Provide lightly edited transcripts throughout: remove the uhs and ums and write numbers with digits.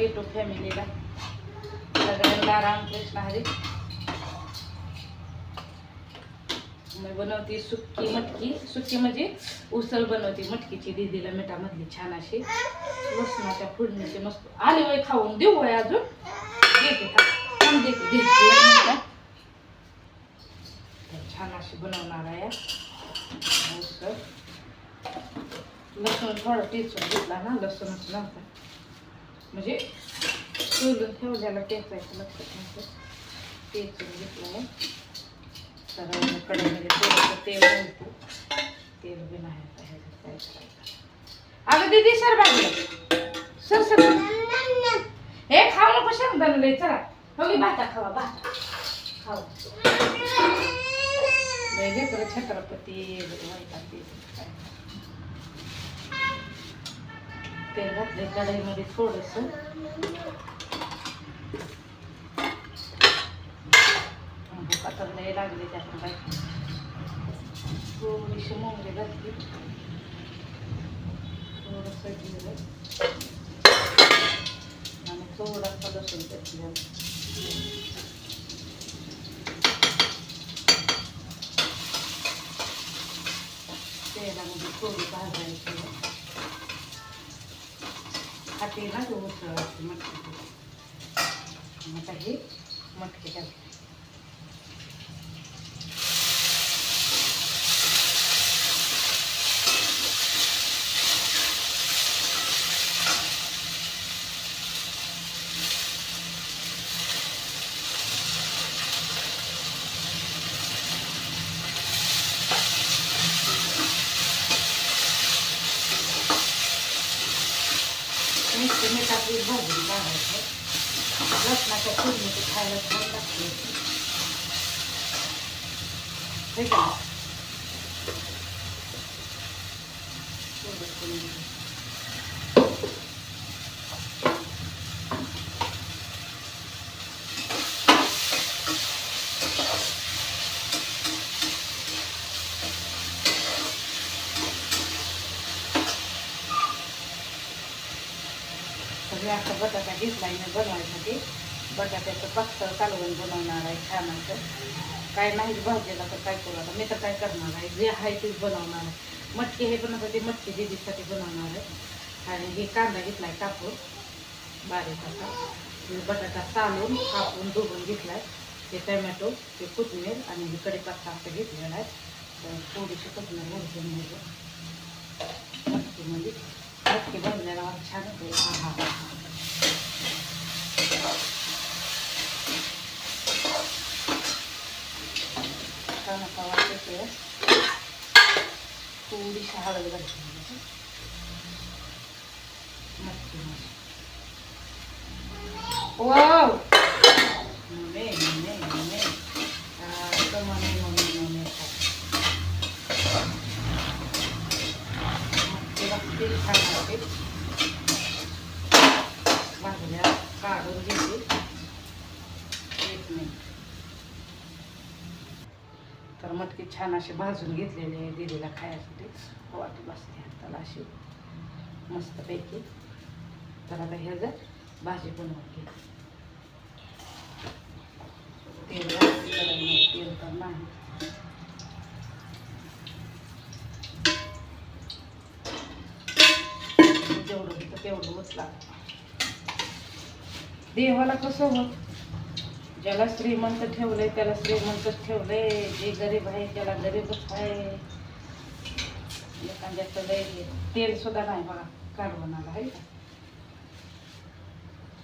YouTube फॅमिलीला सगळ्यांना रामकृष्ण हरी. मी बनवते सुक्की मटकी. सुक्की म्हणजे उसळ बनवते मटकीची दीदीला मिठामधली छान अशी लसणाच्या फोडणीची मस्त. आले वय खाऊन देऊ वय अजून देते देते छान अशी बनवणार आहे उसळ. लसूण थोडं टेचून घेतला ना, लसूणच नव्हता म्हणजे सोलून ठेवल्याला टेचायचं लक्षात नव्हतं. टेचून घेतलं आहे. तर कढईमध्ये थोडंसं तेल घालतो. तेल बी नाही आता ह्याच्यात काय करायचं. अगं दीदी सर बाजूला सर सर हे खाऊ नको शेंगदाणा लय. चला बघी भाता खावा भाता खावा. लय लेकरं छत्रपती तेल घातले कढईमध्ये थोडंसं. भूक तर लय लागली त्यातून काय. थोडीशी मोहरी घातली, थोडंसं जिरं आणि थोडासा लसूण घेतला. तेलामध्ये थोडी भाजायची. खाते ना तो उसळाची मटकी. आता हे मटकी घालते. मीठाची भाजी काढायचं. लसणाच्या फोडणीची खायला छान लागते. हे का सगळे आता बटाटा घेतला आहे बनवायसाठी. बटाट्याचं पातळ कालवण बनवणार आहे छान असं. काय नाही भाजीला तर काय करू आता. मी तर काय करणार आहे, जे आहे तेच बनवणार आहे. मटकी हे पण आता ते मटकी दीदीसाठी बनवणार आहे. आणि हे कांदा घेतला आहे कापून बारीक असा. बटाटा चालून कापून धुवून घेतला आहे. ते टमॅटो, ते कोथिंबीर आणि हे कढीपत्ता असं घेतलेला आहे. तर थोडीशी कोथिंबीर घालून घ्यायचं मटकीमध्ये. मटकी बनवल्याला छान होते. हा हा छान असा वास येते. थोडीशी हळद घालते मटकीमध्ये. Wow mummy mummy mummy mummy mummy mummy मटकी छान होते. भाजल्या काढून घेते 1 मिनिट. तर मटकी छान अशी भाजून घेतलेली आहे दीदीला खायसाठी. वाटी बसते हाताला अशी मस्तपैकी. तर आता ह्याचं भाजी बनवून घे. तेल तेल तर नाही. जेवढं होतं तेवढं उचला. देवाला कसं होत, ज्याला श्रीमंत ठेवलंय त्याला श्रीमंतच ठेवलंय. जे गरीब आहे त्याला गरीबच आहे. एखाद्याचं लय तेल सुद्धा नाही बघा काढवणाला आहे का.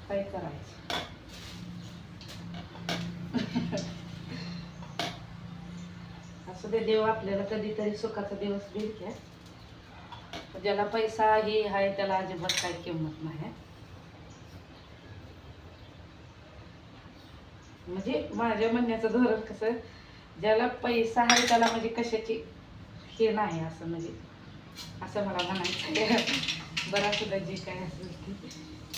काय करायचं. असं ते देव आपल्याला कधीतरी सुखाचा दिवस देईल क्या. ज्याला पैसा हे आहे त्याला अजिबात काही किंमत नाही. म्हणजे माझ्या म्हणण्याचं धोरण कसं, ज्याला पैसा आहे त्याला म्हणजे कशाची हे नाही असं. म्हणजे असं मला म्हणायचं. बरं सुद्धा जे काय असेल ते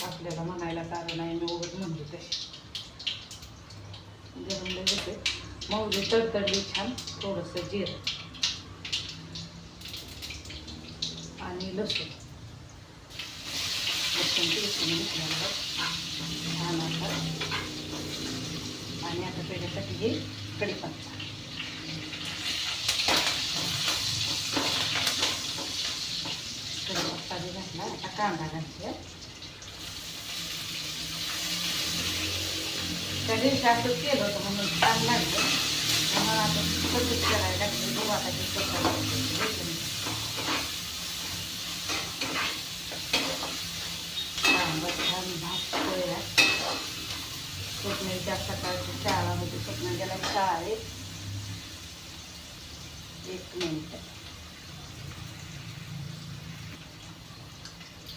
आपल्याला म्हणायला चालू नाही. मी उगाच म्हणते तशी. गरमले होते मोहरी तडतडली छान. थोडंसं जिरं आणि लसूण टेचून घेतल्यावर आणि आता त्याच्यासाठी हे कढीपत्ता. कढीपत्ता बी घातला. आता कांदा घालते. त्या दिवशी असंच केलं होतं म्हणून छान लागलं. म्हणून आता तसंच करायला लागतं. बघू आता ते कसं लागतं. कांदा छान भाजतोय. स्वप्नाच्या सकाळची शाळा होती. स्वप्ना गेला शाळेत. 1 मिनिट.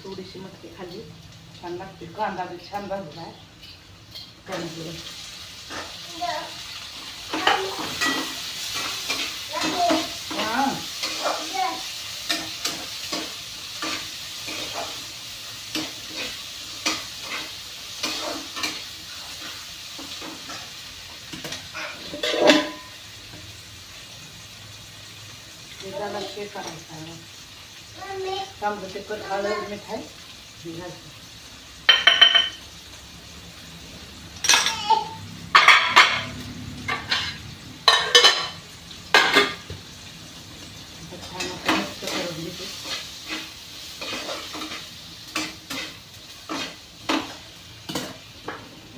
थोडीशी मटकी खाली छान लागते. कांदा बी छान भाजला आहे. त्यानंतर हां त्याला ते करायचं. तांबडं तिखट हळद मिठाई घालते. छान आता मिक्स करून घेते.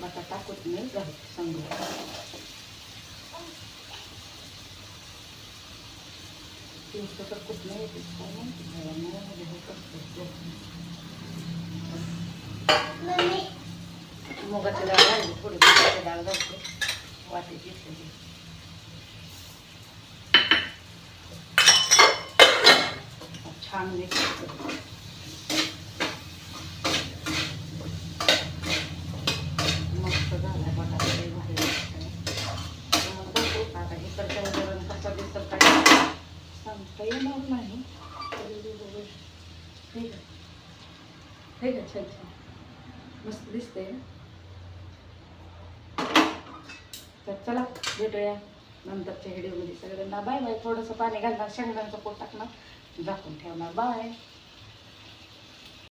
बटाटा कोथिंबीर घालते संग. तीनशे तर कोथिंबीर येते काय मुगाची डाळ घालली. थोडी मुगाची डाळ घालते. वाटी घेतलेली. छान मिक्स करते. मस्त झाला बटाटा लई भारी लागतंय. मग बघू आता इकडच्या वरून कसं दिसतं काय सांगता येणार नाही. ठीक आहे. हे का छान छान मस्त दिसतंय. तर चला भेटूया नंतरच्या व्हिडिओमध्ये. सगळ्यांना बाय बाय. थोडंसं पाणी घालणार. शेंगदाण्याचं पोट टाकणार. झाकून ठेवणार. बाय.